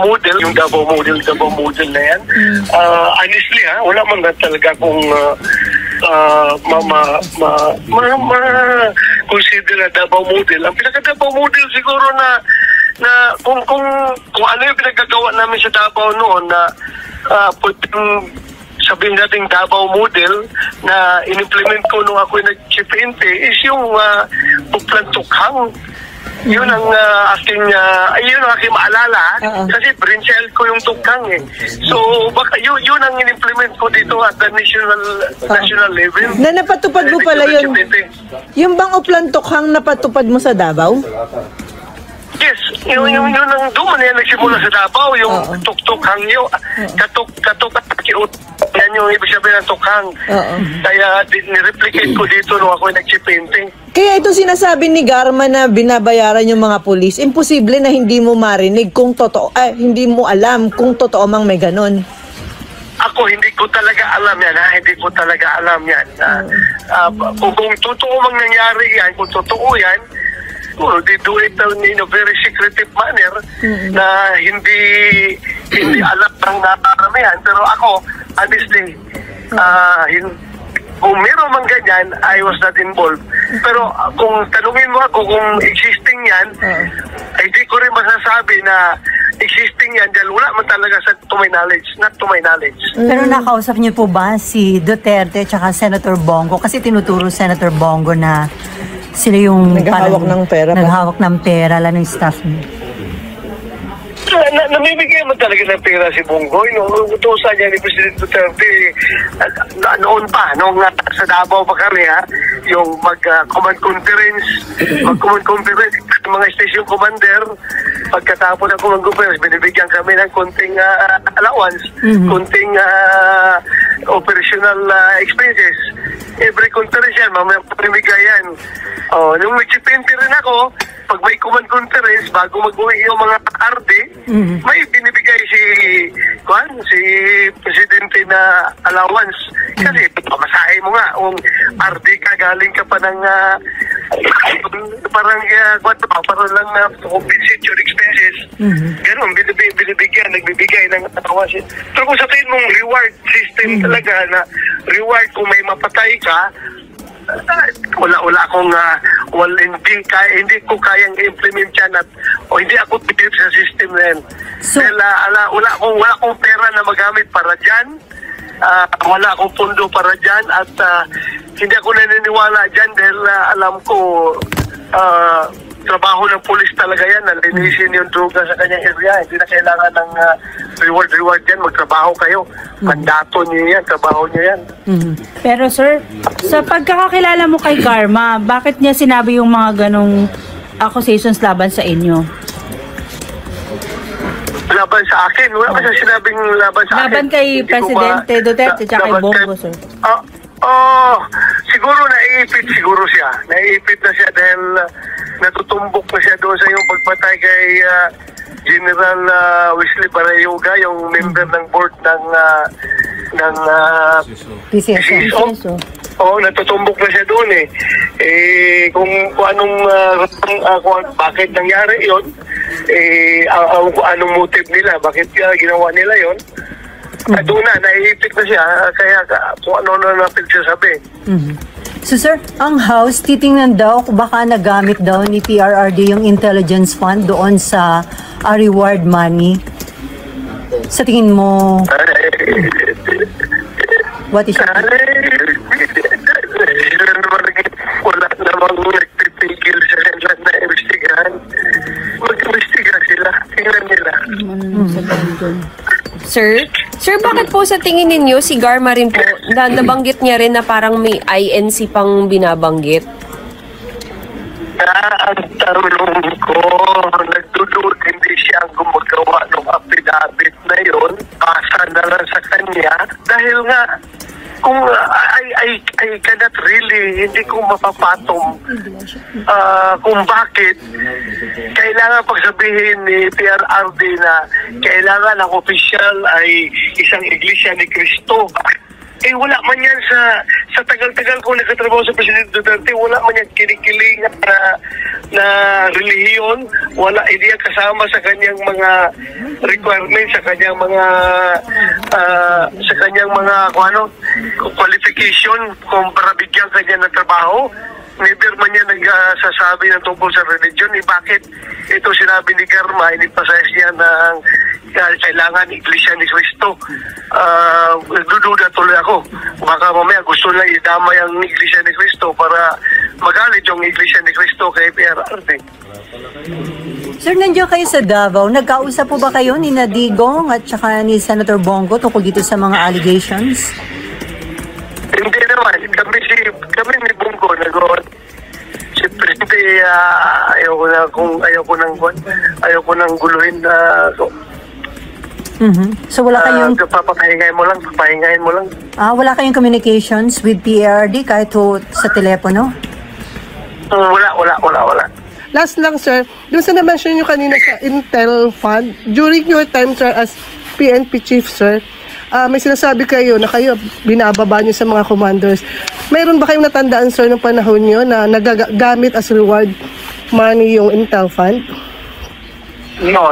model, yung Davao model na yan. Honestly wala man na talaga kung consider na Davao model. Ang pinaka-Davao model siguro na kung ano yung pinagagawa namin sa Davao noon na pwedeng sabihin natin Davao model na in-implement ko nung ako nag-chipente is yung Uplan-Tukhang. Yun ang aking maalala kasi brainchild ko yung Tukhang So baka yun ang in-implement ko dito at the national level. Na napatupad mo pala yun. Yung bang Uplan-Tukhang napatupad mo sa Davao? Yes, yun ang doon na nagsimula sa Davao, yung Tukhang yun. Yan yung ibig sabihin ng Tukhang. Kaya nireplicate ko dito nung ako nag-chipente. Kaya ito sinasabi ni Garma na binabayaran yung mga pulis, imposible na hindi mo marinig kung totoo, hindi mo alam kung totoo mang may ganon. Ako, hindi ko talaga alam yan, Hindi ko talaga alam yan. Kung totoo mang nangyari yan, kung totoo yan, they do it in a very secretive manner na hindi alam ng naparamihan. Pero ako, honestly, kung meron man ganyan, I was not involved. Pero kung tanungin mo ako kung existing yan, hindi ko rin masasabi na existing yan dahil wala man talaga to my knowledge, not to my knowledge. Pero nakausap niyo po ba si Duterte at Senator Bongo? Kasi tinuturo Senator Bongo na sila yung naghahawak ng pera. Naghahawak ng pera, lalo yung staff niyo. Namimigay mo talaga ng pera si Bongo. Utusan niya ni President Duterte noon pa, nung sa Davao pa kami yung mag-command conference, mga station commander, pagkatapos ng command conference, binibigyan kami ng konting allowance, konting operational expenses. Every conference yan, mamaya pamimigay yan. Nung nag-chipente rin ako, pag may command conference, bago mag-uwi yung mga RD, may binibigay si Presidente na allowance. Kasi pamasahe mo nga, kung RD ka, galing ka pa ng parang lang na compensate your expenses. Ganun, nagbibigay ng allowance. Pero kung sabihin mong reward system talaga na reward kung may mapatay ka, wala akong hindi ko kayang i-implement yan o hindi ako believe sa system na yan. Dahil wala akong pera na magamit para dyan, wala akong pondo para dyan at hindi ako naniniwala dyan dahil alam ko trabaho ng pulis talaga yan, nalinisin yung droga sa kanyang area. Hindi na kailangan ng reward yan, magtrabaho kayo. Mandato niyo yan, trabaho niyo yan. Pero sir, sa pagkakakilala mo kay Garma, bakit niya sinabi yung mga ganong accusations laban sa inyo? Laban sa akin? Wala ba siya sinabing laban sa akin? Laban kay Presidente Duterte at kay Bongo, sir. Siguro naiipit siya. Naiipit na siya dahil natutumbok na siya doon sa yung pagpatay kay General Wesley Barayoga, yung member ng board ng PCSO. Natutumbok na siya doon kung bakit nangyari yon, anong motive nila, bakit ginawa nila yon. Doon naiipit na siya, kaya kung ano na pinagsasabi. So sir, ang House titingnan daw kung baka nagamit daw ni PRRD yung intelligence fund doon sa reward money. Sa tingin mo, what is your... Wala namang nagpipigil sa kanila na investigahan. Mag-investiga sila, tingnan nila. Sir, bakit po sa tingin ninyo si Garma rin po, nabanggit niya rin na parang may INC pang binabanggit? Ang tanong ko, nagdudod hindi siya ang gumagawa ng affidavit na yun, pasa na lang sa kanya, dahil nga, kung I cannot really, hindi ko mapapatong kung bakit kailangan pagsabihin ni PRRD na kailangan ang official ay isang iglesia ni Cristo. wala man yan sa tagal-tagal ko nagkatrabaho sa Presidente Duterte, wala man yan kinikiling na relihiyon, wala, hindi yan kasama sa kanyang mga requirements, sa kanyang mga qualification kung para bigyan kanya ng trabaho. Never man yan nagsasabi ng tungkol sa religion. Bakit ito sinabi ni Garma, inipasayas niya ng kailangan Iglesia ni Cristo. Nagdududa tuloy ako. Baka mamaya gusto lang idamay ang Iglesia ni Cristo para magalit yung Iglesia ni Cristo kay PRRD. Sir, nandiyan kayo sa Davao. Nagkausap po ba kayo ni Digong at saka ni Senator Bongo tungkol dito sa mga allegations? Hindi naman. Kami ni Bongo nag-on. Si Presidente, ayoko nang guluhin na So wala kayong papahingayin mo lang. wala kayong communications with PRD kahit sa telepono? Wala. Last lang, sir. Doon sa na-mention nyo kanina sa Intel Fund, during your time, sir, as PNP chief, sir, may sinasabi kayo na kayo binababa nyo sa mga commanders. Mayroon ba kayong natandaan, sir, ng panahon nyo na nagagamit as reward money yung Intel Fund? No.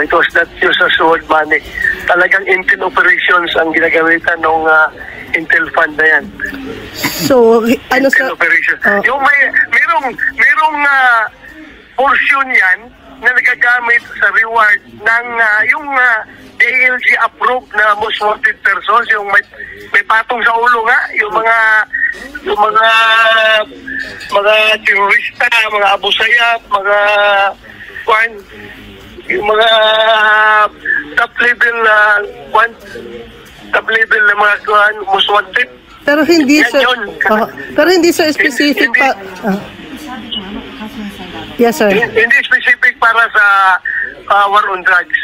It was not used as reward money. Talagang Intel operations ang ginagamitan ng Intel Fund na yan. So, Intel operations. Yung merong portion yan na nagagamit sa reward ng yung DILG approved na most wanted persons, yung may patong sa ulo nga, yung mga terorista, mga abusayap, yung mga top level na mga most wanted. pero hindi, Yan sir. yun. Pero hindi, sir, specific Hindi. pa. Yes, sir. Hindi specific para sa war on drugs.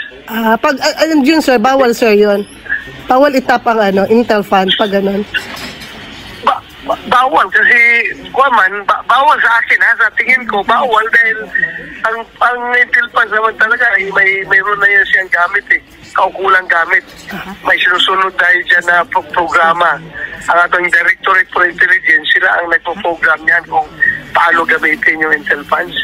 Pag yun, sir, bawal, sir, yun. Bawal itap ang Intel Fund pag ganun. Bawal kasi bawal sa akin sa tingin ko bawal dahil ang Intel Fund naman talaga mayroon na yan siyang gamit kaukulang gamit. May sinusunod dahil dyan na programa. Ang ating Directorate for Intelligence, sila ang nagpo-program yan kung paano gamitin yung Intel Funds.